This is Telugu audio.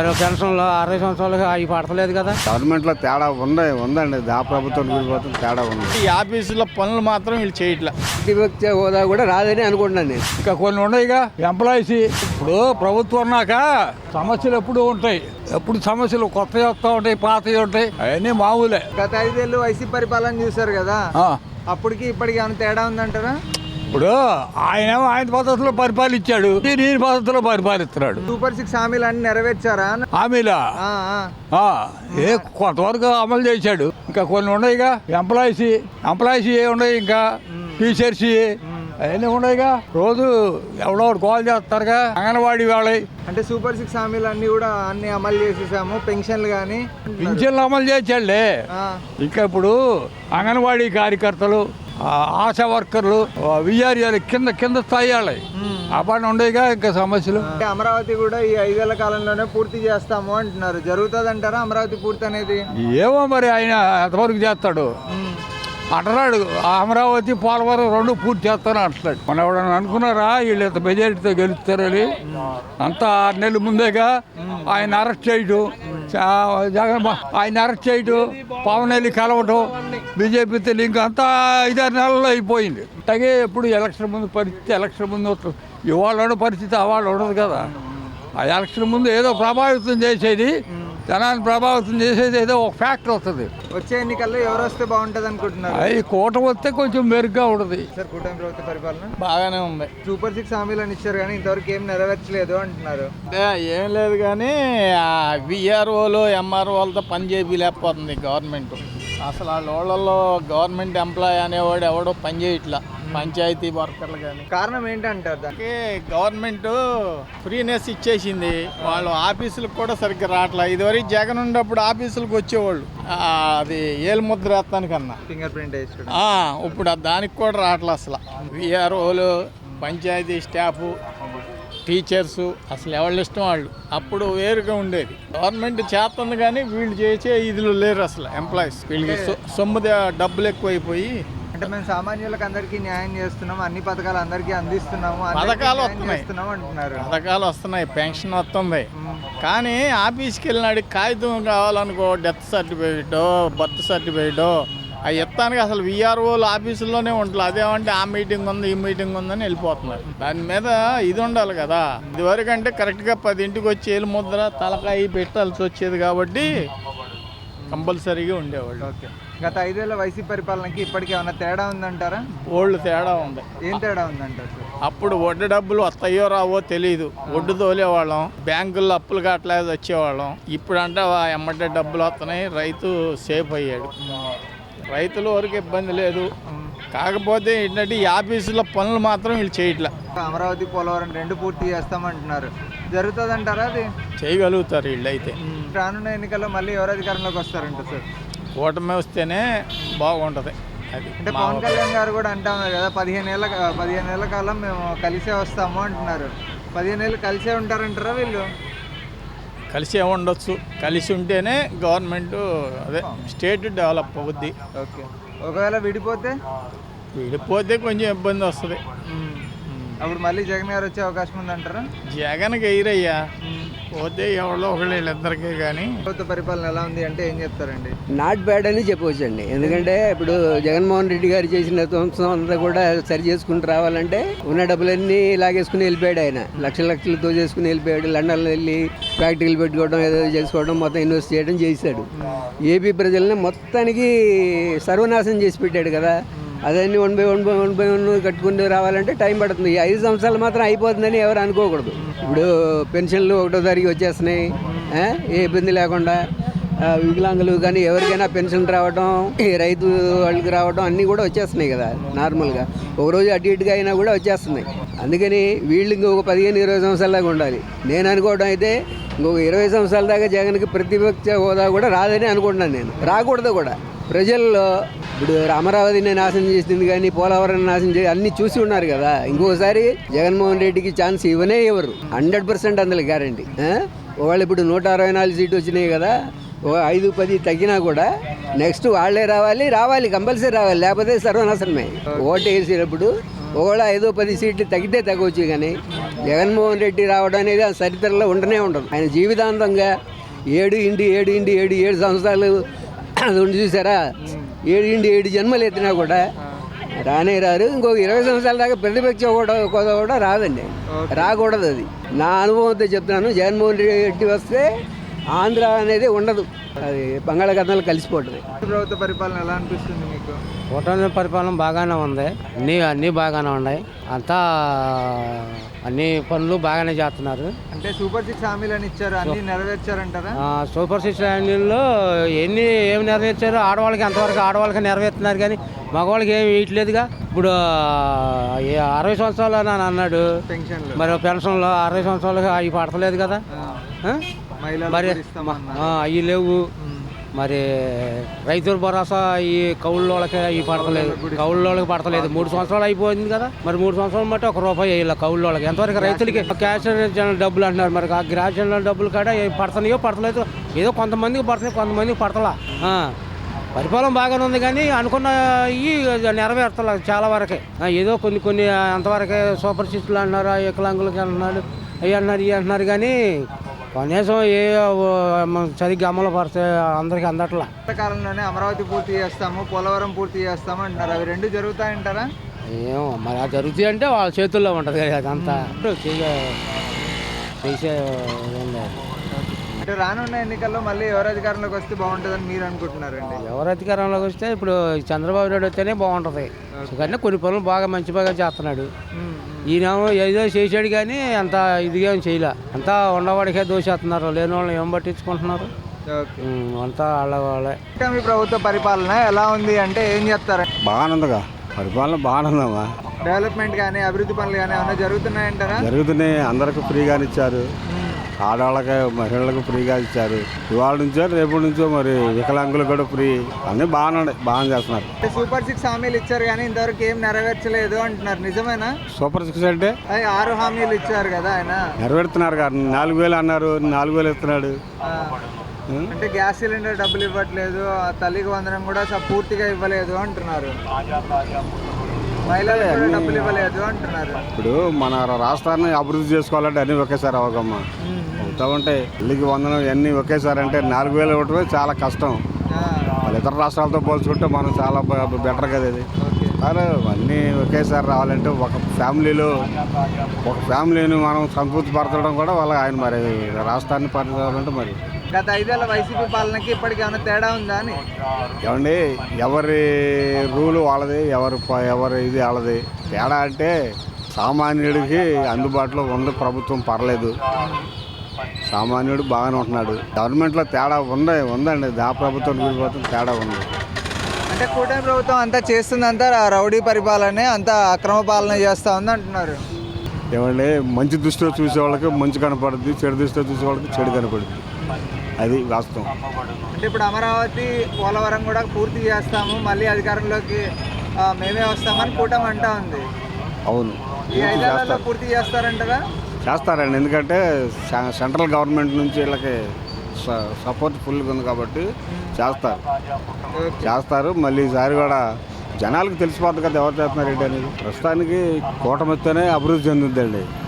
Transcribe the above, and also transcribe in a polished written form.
పెన్షన్లో 60 సంవత్సరాలుగా అవి పడతలేదు కదా. గవర్నమెంట్లో తేడా ఉందండి. ఆ ప్రభుత్వం తేడా ఉంది. ఈ ఆఫీసులో పనులు మాత్రం వీళ్ళు చేయట్లా. ప్రతిపక్ష హోదా కూడా రాదని అనుకుంటున్నాను నేను. ఇంకా కొన్ని ఉన్నాయిగా ఎంప్లాయీస్. ఇప్పుడు ప్రభుత్వం ఉన్నాక సమస్యలు ఎప్పుడు ఉంటాయి. ఎప్పుడు సమస్యలు కొత్తవి వస్తూ ఉంటాయి, పాతవి ఉంటాయి, అవన్నీ మామూలే. గత 5 ఏళ్ళు వైసీపీ పరిపాలన చూశారు కదా, అప్పటికి ఇప్పటికి ఏమైనా తేడా ఉందంటారా? ఇప్పుడు ఆయన పద్ధతిలో పరిపాలించాడు, నేను పద్ధతిలో పరిపాలిస్తున్నాడు. సూపర్ 6 హామీలు అన్ని నెరవేర్చారా? హామీలా కొంతవరకు అమలు చేశాడు. ఇంకా కొన్ని ఉన్నాయిగా ఎంప్లాయీస్ ఏ ఉన్నాయి, ఇంకా టీచర్స్ అవన్నీ ఉన్నాయిగా. రోజు ఎవడో కాల్ చేస్తారుగా. అంగన్వాడీ వాళ్ళవి అంటే సూపర్ 6 హామీలు అన్ని కూడా అన్ని అమలు చేసేసాము. పెన్షన్లు కానీ పింఛన్లు అమలు చేశాడులే. ఇంకా ఇప్పుడు అంగన్వాడీ కార్యకర్తలు, ఆశా వర్కర్లు, విఆర్ఏలు కింద స్థాయి వాళ్ళవి ఆ పని ఉండేగా. ఇంకా సమస్యలు అమరావతి కూడా ఈ 5 ఏళ్ల కాలంలోనే పూర్తి చేస్తాము అంటున్నారు. జరుగుతుంది అంటారా అమరావతి పూర్తి అనేది? ఏమో మరి ఆయన ఎంతవరకు చేస్తాడు అంటున్నాడు. అమరావతి పోలవరం 2 పూర్తి చేస్తాను అంటున్నాడు. మనం ఎవడన్నా అనుకున్నారా వీళ్ళు ఇంత మెజారిటీతో గెలుస్తారని? అంతా 6 నెలల ముందేగా ఆయన అరెస్ట్ చేయడం, ఆయన అరెస్ట్ చేయడం, పవన్ వెళ్ళి కలవటం, బీజేపీతో లింక్ అంతా 5-6 నెలల్లో అయిపోయింది. అలాగే ఎప్పుడు ఎలక్షన్ ముందు పరిస్థితి ఎలక్షన్ ముందు వస్తుంది. ఇవాళ పరిస్థితి అవాళ్ళు ఉండదు కదా. ఆ ఎలక్షన్ ముందు ఏదో ప్రభావితం చేసేది, జనాన్ని ప్రభావితం చేసేది ఏదో ఒక ఫ్యాక్టర్ వస్తుంది. వచ్చే ఎన్నికల్లో ఎవరు వస్తే బాగుంటుంది అనుకుంటున్నారు? అవి కూటమి వస్తే కొంచెం మెరుగ్గా ఉంటుంది. సార్, కూటమి ప్రభుత్వ పరిపాలన బాగానే ఉంది. సూపర్ 6 హామీలు అని ఇచ్చారు కానీ ఇంతవరకు ఏం నెరవేర్చలేదు అంటున్నారు. ఏం లేదు కానీ విఆర్ఓలు ఎంఆర్ఓలతో పని చేయలేకపోతుంది గవర్నమెంట్. అసలు వాళ్ళలో గవర్నమెంట్ ఎంప్లాయీ అనేవాడు ఎవడో పని చేయట్లా, పంచాయతీ వర్కర్లు కానీ. కారణం ఏంటంటారు దానికి? గవర్నమెంట్ ఫ్రీనెస్ ఇచ్చేసింది. వాళ్ళు ఆఫీసులకు కూడా సరిగ్గా రావట్లా. ఇదివరకు జగన్ ఉన్నప్పుడు ఆఫీసులకు వచ్చేవాళ్ళు అది ఏలు ముద్ర వేస్తానికన్నా, ఫింగర్ ప్రింట్ వేసుకోవడం. ఇప్పుడు దానికి కూడా రావట్లా. అసలు విఆర్ఓలు, పంచాయతీ స్టాఫ్, టీచర్సు అసలు ఎవరి ఇష్టం వాళ్ళు. అప్పుడు వేరుగా ఉండేది. గవర్నమెంట్ చేస్తుంది కానీ వీళ్ళు చేసే ఇదిలో లేరు అసలు ఎంప్లాయీస్. వీళ్ళకి సొమ్ము డబ్బులు ఎక్కువైపోయి. అంటే మేము సామాన్యులకు అందరికీ న్యాయం చేస్తున్నాము, అన్ని పథకాలు అందరికీ అందిస్తున్నాము, పథకాలు అంటున్నారు. పథకాలు వస్తున్నాయి, పెన్షన్ వస్తుంది. కానీ ఆఫీస్కి వెళ్ళినాడికి కాగితం కావాలనుకో, డెత్ సర్టిఫికేటో బర్త్ సర్టిఫికేటో అవి ఎత్తానికి అసలు విఆర్ఓలు ఆఫీసుల్లోనే ఉంటుంది. అదేమంటే ఆ మీటింగ్ ఉంది, ఈ మీటింగ్ ఉందని వెళ్ళిపోతున్నారు. దాని మీద ఇది ఉండాలి కదా. ఇదివరకు అంటే కరెక్ట్గా 10ంటికి వచ్చి ఏలు ముద్ర తలకాయి పెట్టాల్సి వచ్చేది కాబట్టి కంపల్సరీగా ఉండేవాళ్ళు. ఓకే, గత 5 ఏళ్ల వైసీపీ పరిపాలనకి ఇప్పటికి ఏమైనా తేడా ఉందంటారా? ఓల్డ్ తేడా ఉంది. ఏం తేడా ఉందంటారు? అప్పుడు వడ్డీ డబ్బులు వస్తాయో రావో తెలియదు, ఒడ్డు తోలేవాళ్ళం, బ్యాంకుల్లో అప్పులు కట్టలేదు వచ్చేవాళ్ళం. ఇప్పుడు అంటే ఎమ్మటే డబ్బులు వస్తున్నాయి, రైతు సేఫ్ అయ్యాడు. రైతుల వరకు ఇబ్బంది లేదు. కాకపోతే ఏంటంటే ఈ ఆఫీసులో పనులు మాత్రం వీళ్ళు చేయట్లా. అమరావతి పోలవరం 2 పూర్తి చేస్తామంటున్నారు. జరుగుతుంది అంటారా? అది చేయగలుగుతారు వీళ్ళు అయితే. రానున్న ఎన్నికల్లో మళ్ళీ ఎవరు అధికారంలోకి వస్తారంట సార్? కూటమి వస్తేనే బాగుంటుంది. అది అంటే పవన్ కళ్యాణ్ గారు కూడా అంటున్నారు కదా, 15 ఏళ్ల కాలం మేము కలిసే వస్తాము అంటున్నారు. 15 ఏళ్ళు కలిసే ఉంటారంటారా వీళ్ళు? కలిసే ఉండొచ్చు. కలిసి ఉంటేనే గవర్నమెంట్ అదే స్టేట్ డెవలప్ అవుద్ది. ఓకే, ఒకవేళ విడిపోతే కొంచెం ఇబ్బంది వస్తుంది. అప్పుడు మళ్ళీ జగన్ గారు వచ్చే అవకాశం ఉందంటారా? జగన్కి ఎయిరయ్యా పోతే ఎవరో ఒకళ్ళు వీళ్ళిద్దరికీ. కానీ ప్రభుత్వ పరిపాలన ఎలా ఉంది అంటే ఏం చెప్తారండి? నాట్ బ్యాడ్ అని చెప్పవచ్చండి. ఎందుకంటే ఇప్పుడు జగన్మోహన్ రెడ్డి గారు చేసిన సంవత్సరం అంతా కూడా సరి చేసుకుంటూ రావాలంటే ఉన్న డబ్బులన్నీ లాగేసుకుని వెళ్ళిపోయాడు. ఆయన లక్షలతో చేసుకుని వెళ్ళిపోయాడు. లండన్లో వెళ్ళి ఫ్యాక్టరీలు పెట్టుకోవడం, ఏదో చేసుకోవడం, మొత్తం ఇన్వెస్ట్ చేయడం చేశాడు. ఏపీ ప్రజల్ని మొత్తానికి సర్వనాశనం చేసి పెట్టాడు కదా. అదన్నీ 1 by 1 కట్టుకుని రావాలంటే టైం పడుతుంది. 5 సంవత్సరాలు మాత్రం అయిపోతుందని ఎవరు అనుకోకూడదు. ఇప్పుడు పెన్షన్లు 1వ తారీఖు వచ్చేస్తున్నాయి, ఏ ఇబ్బంది లేకుండా. వికలాంగులు కానీ ఎవరికైనా పెన్షన్ రావడం, రైతు వాళ్ళకి రావడం అన్నీ కూడా వచ్చేస్తున్నాయి కదా. నార్మల్గా ఒకరోజు అటు ఇటుగా అయినా కూడా వచ్చేస్తున్నాయి. అందుకని వీళ్ళు ఇంకొక 15-20 సంవత్సరాల దాకా ఉండాలి. నేను అనుకోవడం అయితే ఇంకొక 20 సంవత్సరాల దాకా జగన్కి ప్రతిపక్ష హోదా కూడా రాదని అనుకుంటున్నాను నేను. రాకూడదు కూడా. ప్రజల్లో ఇప్పుడు అమరావతిని నాశనం చేసింది కానీ పోలవరం నాశనం చేసి అన్ని చూసి ఉన్నారు కదా. ఇంకోసారి జగన్మోహన్ రెడ్డికి ఛాన్స్ ఇవ్వనే ఎవరు 100% అందులో గ్యారంటీ. వాళ్ళు ఇప్పుడు 164 సీట్లు వచ్చినాయి కదా. 5-10 తగ్గినా కూడా నెక్స్ట్ వాళ్ళే రావాలి, కంపల్సరీ రావాలి, లేకపోతే సర్వనాశనమే. ఓటు వేసేటప్పుడు ఒకవేళ 5-10 సీట్లు తగ్గితే తగ్గవచ్చు, కానీ జగన్మోహన్ రెడ్డి రావడం అనేది ఆ చరిత్రలో ఉండనే ఉండదు. ఆయన జీవితాంతంగా 7 సంవత్సరాలు అది ఉండి చూసారా, 7 జన్మలు ఎత్తినా కూడా రానే రారు. ఇంకొక 20 సంవత్సరాల దాకా ప్రతిపక్ష కూడా రాదండి, రాకూడదు. అది నా అనుభవంతో చెప్తున్నాను. జగన్మోహన్ రెడ్డి వస్తే ఆంధ్ర అనేది ఉండదు, అది బంగాళాఖాతంలో కలిసిపోతుంది. ప్రభుత్వ పరిపాలన ఎలా అనిపిస్తుంది మీకు? కూటమి పరిపాలన బాగానే ఉంది, అన్నీ బాగానే ఉన్నాయి, అంతా అన్ని పనులు బాగానే చేస్తున్నారు. అంటే సూపర్ 6 హామీలు అని ఇచ్చారు, అన్ని నెరవేర్చారంటారా? సూపర్ 6 హామీల్లో ఏమి నెరవేర్చారు? ఆడవాళ్ళకి ఎంతవరకు ఆడవాళ్ళకి నెరవేరుతున్నారు, కానీ మగవాళ్ళకి ఏమి వేయట్లేదుగా. ఇప్పుడు 60 సంవత్సరాలు అని అన్నాడు, పెన్షన్లు మరి పెన్షన్లో 60 సంవత్సరాలకు అవి పడతలేదు కదా. మరి అవి లేవు. మరి రైతుల భరోసా ఈ కౌళ్ళోళ్ళకి అవి పడతలేదు, కౌళ్ళోళ్ళకి పడతలేదు. 3 సంవత్సరాలు అయిపోయింది కదా, మరి 3 సంవత్సరాలు బట్టి ₹1 వేయాలి కౌళ్ళోళ్ళకి. ఎంతవరకు రైతులకి క్యాష్ డబ్బులు అంటున్నారు, మరి ఆ గ్రాస్ డబ్బులు కాడ పడతన్నాయో పడతలేదు. ఏదో కొంతమందికి పడుతున్నాయి, కొంతమందికి పడతలా. పరిపాలన బాగానే ఉంది, కానీ అనుకున్న ఇవి నెరవేర్తలేదు చాలా వరకే. ఏదో కొన్ని అంతవరకే సూపర్ 6లు అంటున్నారు, వికలాంగులకి అంటున్నాడు, అవి అంటున్నారు, ఇవి అంటున్నారు, కానీ కనీసం సరిగ్గా అమలు పరిస్తే అందరికీ అందట్లా. కాలంలోనే అమరావతి పూర్తి చేస్తాము, పోలవరం పూర్తి చేస్తాము అంటున్నారు. అవి రెండు జరుగుతాయంటారా? ఏమో మరి అది జరుగుతాయి అంటే వాళ్ళ చేతుల్లో ఉంటుంది కదా, అదంతా చేసే. అంటే రానున్న ఎన్నికల్లో మళ్ళీ ఎవరు అధికారంలోకి వస్తే బాగుంటుందని మీరు అనుకుంటున్నారండి? ఎవరు అధికారంలోకి వస్తే ఇప్పుడు చంద్రబాబు నాయుడు వస్తేనే బాగుంటుంది, కానీ కొన్ని పనులు బాగా చేస్తున్నాడు. ఈయన ఏదో చేసాడు, కానీ అంత ఇదిగా చేయలే, అంతా ఉన్నవాడికే దోషేస్తున్నారు, లేని వాళ్ళని ఏం పట్టించుకుంటున్నారు, అంతా వాళ్ళే. మీ ప్రభుత్వ పరిపాలన ఎలా ఉంది అంటే ఏం చెప్తారు? బాగానుందిగా, పరిపాలన బాగానుందమ్మా. డెవలప్మెంట్ కానీ అభివృద్ధి పనులు కానీ ఏమైనా జరుగుతున్నాయంటారా? జరుగుతున్నాయి, అందరికి ఫ్రీగానే ఇచ్చారు, ఆడవాళ్ళకి మహిళలకు ఫ్రీగా ఇచ్చారు. ఇవాళ నుంచో రేపటి నుంచో మరి వికలాంగులకు కూడా ఫ్రీ, అన్నీ బాగా చేస్తున్నారు. సూపర్ 6 హామీలు ఇచ్చారు, కానీ ఇంతవరకు ఏం నెరవేర్చలేదు అంటున్నారు, నిజమేనా? సూపర్ 6 అంటే 6 హామీలు ఇచ్చారు కదా ఆయన, నెరవేరుతున్నారు కదా. 4,000 అన్నారు, 4,000 ఇస్తున్నాడు. అంటే గ్యాస్ సిలిండర్ డబ్బులు ఇవ్వట్లేదు, తల్లికి వందనం కూడా పూర్తిగా ఇవ్వలేదు అంటున్నారు, మహిళలకు డబ్బులు ఇవ్వలేదు అంటున్నారు. ఇప్పుడు మన రాష్ట్రాన్ని అభివృద్ధి చేసుకోవాలంటే అన్నీ ఒకేసారి అవగమ్మా. అవుతా ఉంటాయి, తల్లికి వందనం అన్నీ ఒకేసారి అంటే 4,000 ఇవ్వటమే చాలా కష్టం. వాళ్ళు ఇతర రాష్ట్రాలతో పోల్చుకుంటే మనం చాలా బెటర్ కదా ఇది. కానీ అన్నీ ఒకేసారి రావాలంటే ఒక ఫ్యామిలీని మనం సంతృప్తి పరచడం కూడా ఆయన మరి రాష్ట్రాన్ని పరిచాలంటే మరి. గత 5 ఏళ్ల వైసీపీ పాలనకి ఇప్పటికి ఏమైనా తేడా ఉందా అని? ఏమండి, ఎవరి రూలు వాళ్ళది, ఎవరి ఇది వాళ్ళది. తేడా అంటే సామాన్యుడికి అందుబాటులో ఉంది ప్రభుత్వం, పర్లేదు, సామాన్యుడు బాగానే ఉంటున్నాడు. గవర్నమెంట్లో తేడా ఉందండి, ఆ ప్రభుత్వం తేడా ఉంది. అంటే కూటమి ప్రభుత్వం అంతా చేస్తుందంతా రౌడీ పరిపాలనే, అంతా అక్రమ పాలన చేస్తూ ఉంది అంటున్నారు. ఏమండి, మంచి దృష్టిలో చూసే వాళ్ళకి మంచి కనపడుద్ది, చెడు దృష్టిలో చూసే వాళ్ళకి చెడు కనపడుద్ది, అది వాస్తవం. అంటే ఇప్పుడు అమరావతి పోలవరం కూడా పూర్తి చేస్తాము, మళ్ళీ అధికారంలోకి మేమే వస్తామని కూటమి అంటా ఉంది. అవును, ఈ 5 ఏళ్లలో పూర్తి చేస్తారంటారా? చేస్తారండి, ఎందుకంటే సెంట్రల్ గవర్నమెంట్ నుంచి వీళ్ళకి సపోర్ట్ ఫుల్గా ఉంది కాబట్టి చేస్తారు. మళ్ళీ ఈసారి కూడా జనాలకు తెలిసిపోద్ది కదా ఎవరు చేస్తున్నారు ఏంటి అనేది. ప్రస్తుతానికి కూటమితోనే అభివృద్ధి చెందుద్దండి.